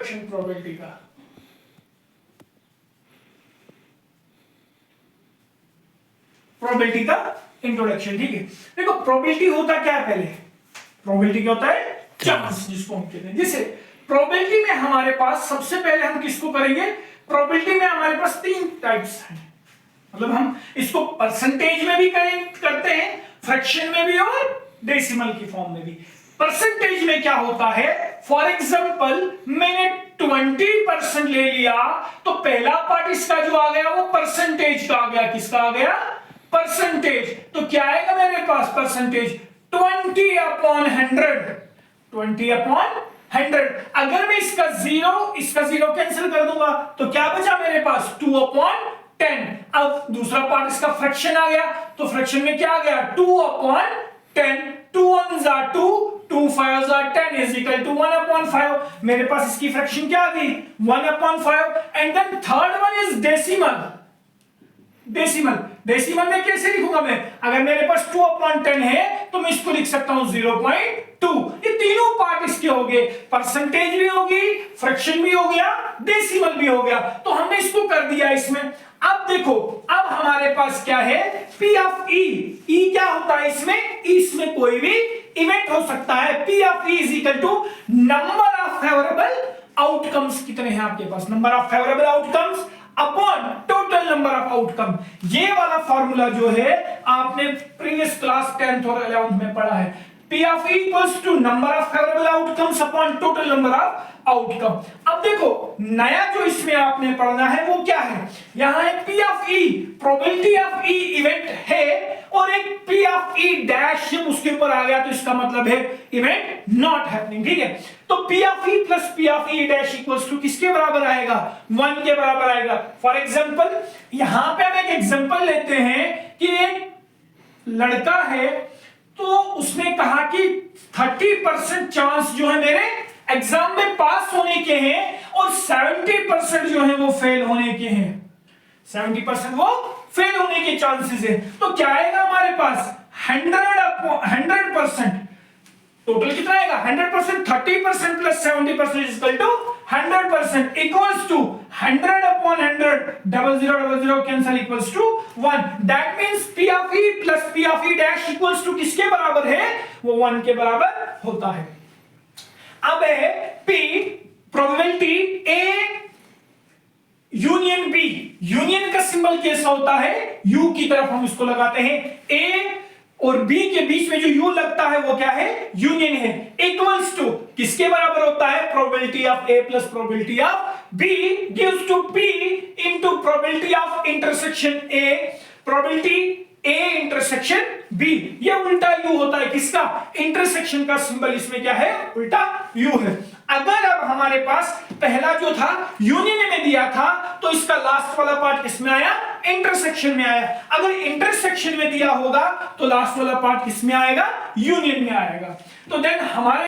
Probability का introduction. ठीक है, देखो प्रोबेबिलिटी होता क्या है, पहले प्रोबेबिलिटी क्या होता है, चांस जिसको हम कहते हैं। जैसे प्रोबेबिलिटी में हमारे पास सबसे पहले हम किसको करेंगे, प्रोबेबिलिटी में हमारे पास तीन टाइप्स हैं, मतलब हम इसको परसेंटेज में भी करते हैं, फ्रैक्शन में भी और डेसिमल की फॉर्म में भी। परसेंटेज में क्या होता है, फॉर एग्जांपल मैंने 20% ले लिया तो पहला पार्ट इसका जो आ गया वो परसेंटेज का आ गया, किसका आ गया, परसेंटेज। तो क्या आएगा मेरे पास परसेंटेज 20/100, 20/100। अगर मैं इसका जीरो कैंसिल कर दूंगा तो क्या बचा मेरे पास 2/10। अब दूसरा पार्ट इसका फ्रैक्शन आ गया, तो फ्रैक्शन में क्या आ गया 2/10, 2 1s are 2, 2 5s are 10 is equal to 1/5। मेरे पास इसकी फ्रैक्शन क्या आ गई 1/5। And then third one is decimal. Decimal में कैसे लिखूंगा मैं, अगर मेरे पास 2/10 है तो मैं इसको लिख सकता हूं 0.2। ये तीनों पार्ट इसके हो गए, परसेंटेज भी होगी, फ्रैक्शन भी हो गया, डेसिमल भी हो गया। तो हमने इसको कर दिया इसमें। अब देखो, अब हमारे पास क्या है, P ऑफ E क्या होता है इसमें कोई भी इवेंट हो सकता है। P of E is equal to number of favourable outcomes कितने हैं आपके पास, number of favourable outcomes upon total number of outcome. ये वाला फॉर्मूला जो है आपने प्रीवियस क्लास 10th और 11th में पढ़ा है। P of E equals to number of favorable outcomes upon total number of outcome। अब देखो नया जो इसमें आपने पढ़ना है वो क्या है, यहां है P of E, probability of E event है, और एक P of E डैश उसके ऊपर आ गया तो इसका मतलब है इवेंट नॉट हैपनिंग। ठीक है, तो P of E plus P of E dash equals to किसके बराबर आएगा, 1 के बराबर आएगा। फॉर एग्जांपल यहां पे हम एक एग्जांपल लेते हैं कि एक लड़का है तो उसने कहा कि 30% चांस जो है मेरे एग्जाम में पास होने के हैं और 70% जो है वो फेल होने के हैं, 70% वो फेल होने के चांसेस है। तो क्या आएगा हमारे पास 100%, टोटल कितना आएगा 100%, 30% plus 70% is equal to 100% equals to 100/100, 0000 cancel equals to 1। That means P of E plus P of E dash equals to किसके बराबर है, वो 1 के बराबर होता है। अब है P probability A union B। Union का सिंबल कैसा होता है, U की तरफ हम इसको लगाते हैं, A और B के बीच में जो U लगता है वो क्या है, यूनियन है। इक्वल्स टू किसके बराबर होता है, probability of A plus probability of B gives to P into probability of intersection A, probability A intersection B। ये उल्टा U होता है किसका, इंटरसेक्शन का सिंबल इसमें क्या है, उल्टा U है। अगर अब हमारे पास पहला जो था यूनियन में दिया था तो इसका लास्ट वाला पार्ट किसमें आया, इंटरसेक्शन में आया। अगर इंटरसेक्शन में दिया होगा तो लास्ट वाला पार्ट किसमें आएगा, यूनियन में आएगा। तो देन हमारे